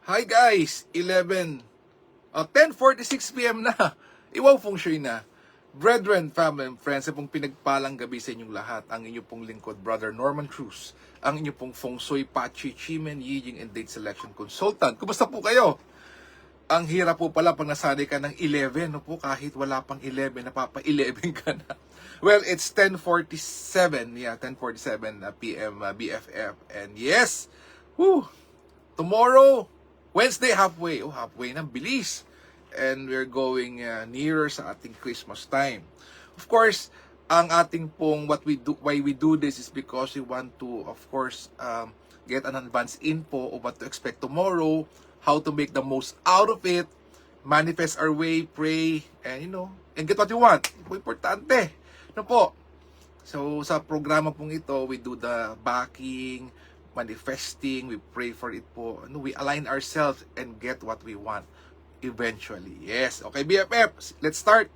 Hi guys! 10:46 p.m. na. Iwaw feng shui na. Brethren, family, and friends, sa pong pinagpalang gabi sa inyong lahat, ang inyong pong lingkod, Brother Norman Cruz, ang inyong pong feng shui, Pachi, Chimen, Yijing, and Date Selection Consultant. Kumusta po kayo? Ang hirap po pala pag nasanay ka ng 11, no po, kahit wala pang 11, napapa-11 ka na. Well, it's 10:47, 10:47 p.m. BFF, and yes, tomorrow, Wednesday, halfway. Halfway na, bilis. And we're going nearer sa ating Christmas time. Of course, ang ating pong why we do this is because we want to, of course, get an advance info of what to expect tomorrow, how to make the most out of it, manifest our way, pray, and and get what you want. Ito importante. No po? So, sa programa pong ito, we do the backing, manifesting, we pray for it po. We align ourselves and get what we want eventually. Yes. Okay, BFF, let's start.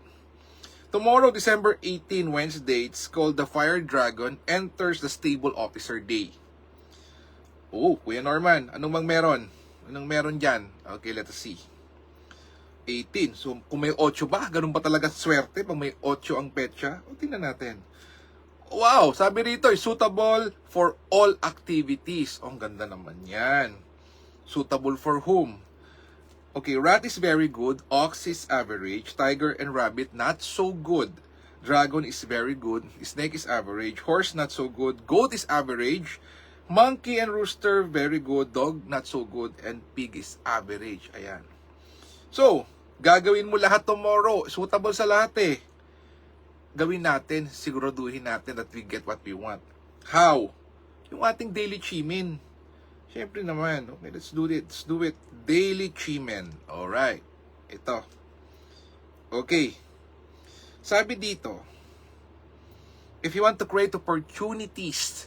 Tomorrow, December 18, Wednesday, it's called the Fire Dragon Enters the Stable Officer Day. Oh, Kuya Norman, anong meron? Anong meron dyan? Okay, let us see. 18. So, kung may 8 ba? Ganun ba talaga swerte pag may 8 ang petsa? O, tingnan natin. Wow, sabi rito, suitable for all activities. Oh, ang ganda naman yan. Suitable for whom? Okay, rat is very good. Ox is average. Tiger and rabbit, not so good. Dragon is very good. Snake is average. Horse, not so good. Goat is average. Monkey and rooster, very good. Dog, not so good. And pig is average. Ayan. So, gagawin mo lahat tomorrow. Suitable sa lahat eh. Gawin natin, siguraduhin natin that we get what we want. How? Yung ating daily chimin. Siyempre naman, okay, let's do it. Daily chimin. Alright. Ito. Okay. Sabi dito, if you want to create opportunities,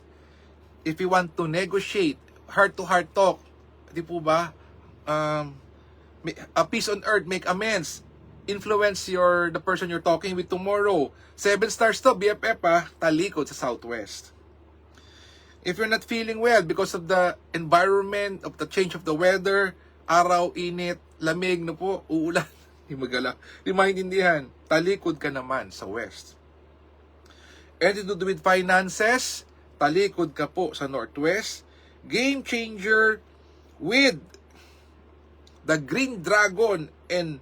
if you want to negotiate, heart-to-heart talk, di po ba? A peace on earth, make amends, influence the person you're talking with tomorrow. 7 stars to, BFF talikod sa Southwest. If you're not feeling well because of the environment, of the change of the weather, araw, init, lamig, no po, uulan, di magala, di maintindihan, talikod ka naman sa West. Anything to do with finances, talikod ka po sa Northwest. Game changer with the Green Dragon and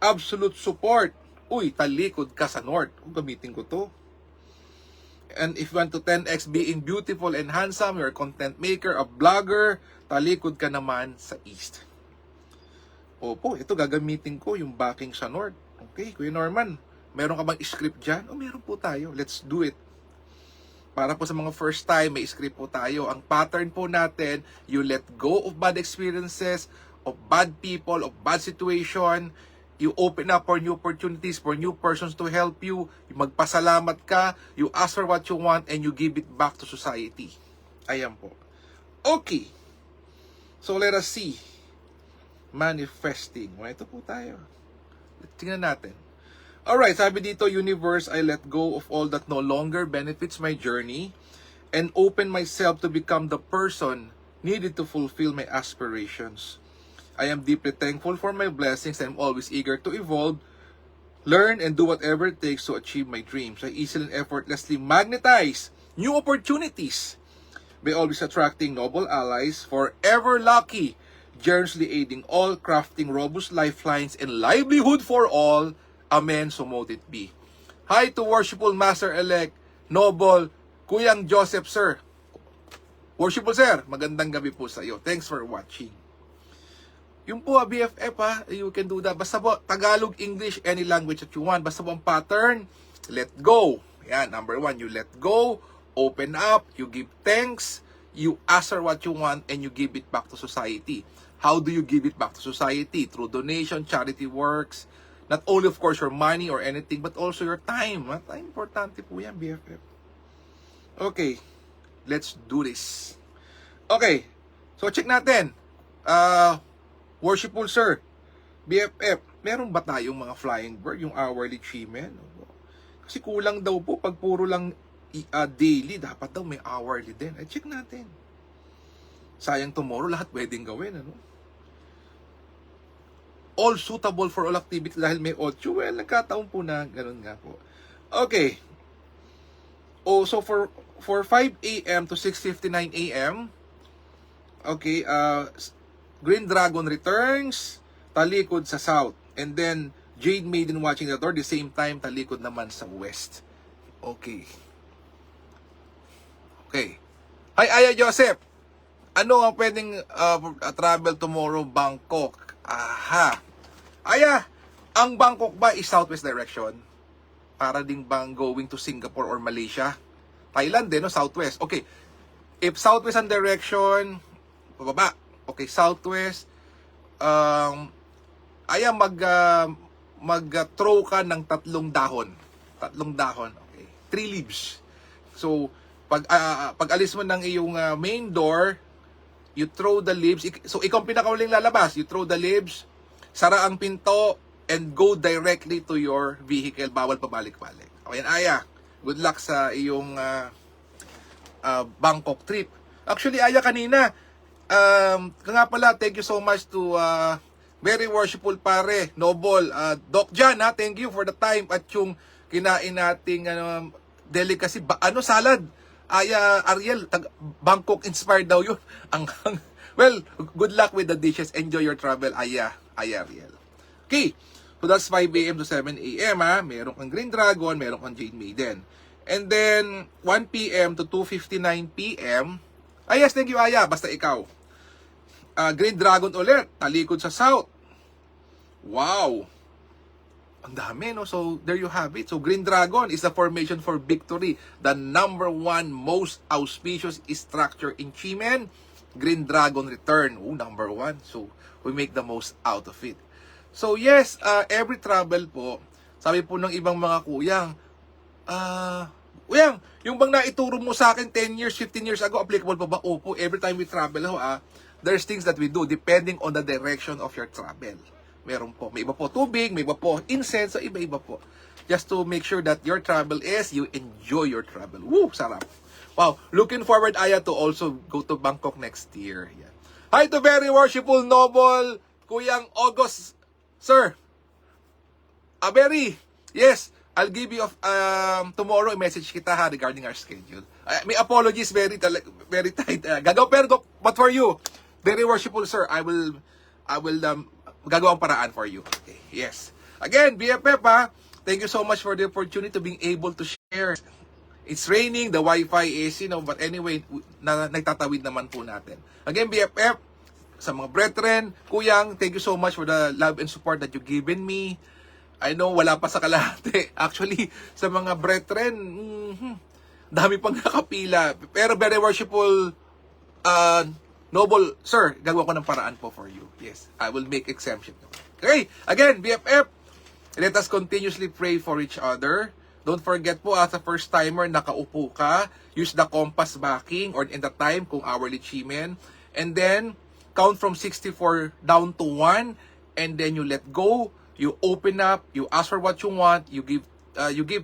absolute support. Uy, talikod ka sa North. Gamitin ko to. And if you want to 10x being beautiful and handsome, you're a content maker, a blogger, talikod ka naman sa East. Opo, ito gagamitin ko yung backing sa North. Okay, Kuya Norman, meron ka bang script dyan? O, meron po tayo. Let's do it. Para po sa mga first time, may script po tayo. Ang pattern po natin, you let go of bad experiences, of bad people, of bad situation. You open up for new opportunities, for new persons to help you. You magpasalamat ka, you ask for what you want, and you give it back to society. Ayan po. Okay. So let us see. Manifesting. Ito po tayo. Tingnan natin. Alright, sabi dito, universe, I let go of all that no longer benefits my journey and open myself to become the person needed to fulfill my aspirations. I am deeply thankful for my blessings and I'm always eager to evolve, learn, and do whatever it takes to achieve my dreams. I easily and effortlessly magnetize new opportunities by always attracting noble allies, forever lucky, generously aiding all, crafting robust lifelines and livelihood for all. Amen, so mote it be. Hi to Worshipful Master-elect, Noble, Kuyang Joseph, sir. Worshipful, sir, magandang gabi po sa iyo. Thanks for watching. Yung po, BFF, you can do that. Basta po, Tagalog, English, any language that you want. Basta po ang pattern, let go. Yan, number 1, you let go, open up, you give thanks, you ask for what you want, and you give it back to society. How do you give it back to society? Through donation, charity works, not only, of course, your money or anything, but also your time. Time, importante po yan, BFF. Okay, let's do this. Okay, so check natin. Worshipful sir, BFF, meron ba tayong mga flying bird, yung hourly chimen? Kasi kulang daw po pag puro lang daily, dapat daw may hourly din. Check natin. Sayang tomorrow, lahat pwedeng gawin, ano? all suitable for all activities dahil may 8. Well, nagkataon po na ganun nga po. Okay. Oh, so for 5 a.m. to 6:59 a.m. Okay, Green Dragon returns, talikod sa south. And then Jade Maiden watching the door, the same time talikod naman sa west. Okay. Okay. Hi Aya Joseph. Ano ang pwedeng travel tomorrow Bangkok? Aha. Aya, ang Bangkok ba is southwest direction? Para ding bang going to Singapore or Malaysia? Thailand din, no? Southwest. Okay. If southwest ang direction, pababa. Okay, southwest. Aya, mag-throw ka ng 3 dahon. 3 dahon. Okay. 3 leaves. So, pag alis mo ng iyong main door, you throw the leaves. So, ikaw ang pinakauling lalabas. You throw the leaves, sara ang pinto, and go directly to your vehicle. Bawal pabalik-balik. Okay, Aya. Good luck sa iyong Bangkok trip. Actually, Aya, kanina, nga pala, thank you so much to very worshipful pare, Noble, Doc Jan, ha, thank you for the time at yung kinain nating delicacy, salad. Aya, Ariel, Bangkok inspired daw yun. Well, good luck with the dishes. Enjoy your travel, Aya, Ariel. Okay, so that's 5 a.m. to 7 a.m. ha. Meron kang Green Dragon, meron kang Jade Maiden. And then, 1 p.m. to 2:59 p.m. Yes, thank you, Aya. Basta ikaw. Green Dragon ulit. Talikod sa south. Wow. Ang dami, no? So, there you have it. So, Green Dragon is the formation for victory. The number 1 most auspicious structure in Chimen. Green Dragon return. Oh, number 1. So, we make the most out of it. So, yes, every travel po, sabi po ng ibang mga kuyang, yung bang naituro mo sa akin 10 years, 15 years ago, applicable pa ba? Opo, every time we travel, there's things that we do depending on the direction of your travel. Meron po. May iba po tubig, may iba po incense, so iba-iba po. Just to make sure that your travel is, you enjoy your travel. Woo, sarap. Wow, looking forward, Aya, to also go to Bangkok next year. Yeah. Hi to very worshipful, noble, Kuyang August, sir. Berry, yes, I'll give you tomorrow a message kita ha regarding our schedule. May apologies, very tight. But for you, very worshipful sir, I will gagawa ang paraan for you. Okay, yes. Again, BFF ha, thank you so much for the opportunity to being able to share. It's raining, the Wi-Fi is, but anyway, nagtatawid naman po natin. Again, BFF, sa mga brethren, Kuyang, thank you so much for the love and support that you given me. I know, wala pa sa kalahati. Actually, sa mga brethren, dami pang nakapila. Pero very worshipful, noble, sir, gagawa ko ng paraan po for you. Yes, I will make exemption. Okay, again, BFF, let us continuously pray for each other. Don't forget po, as a first-timer, nakaupo ka, use the compass backing or in the time kung hourly chimen. And then, count from 64 down to 1, and then you let go. You open up, you ask for what you want, you give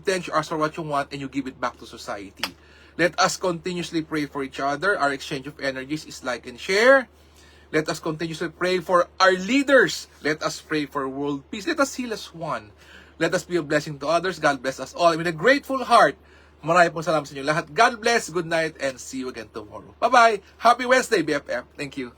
thanks, you ask for what you want, and you give it back to society. Let us continuously pray for each other. Our exchange of energies is like and share. Let us continuously pray for our leaders. Let us pray for world peace. Let us heal as one. Let us be a blessing to others. God bless us all. With a grateful heart, maraming pong salamat sa inyo lahat. God bless, good night, and see you again tomorrow. Bye-bye. Happy Wednesday, BFF. Thank you.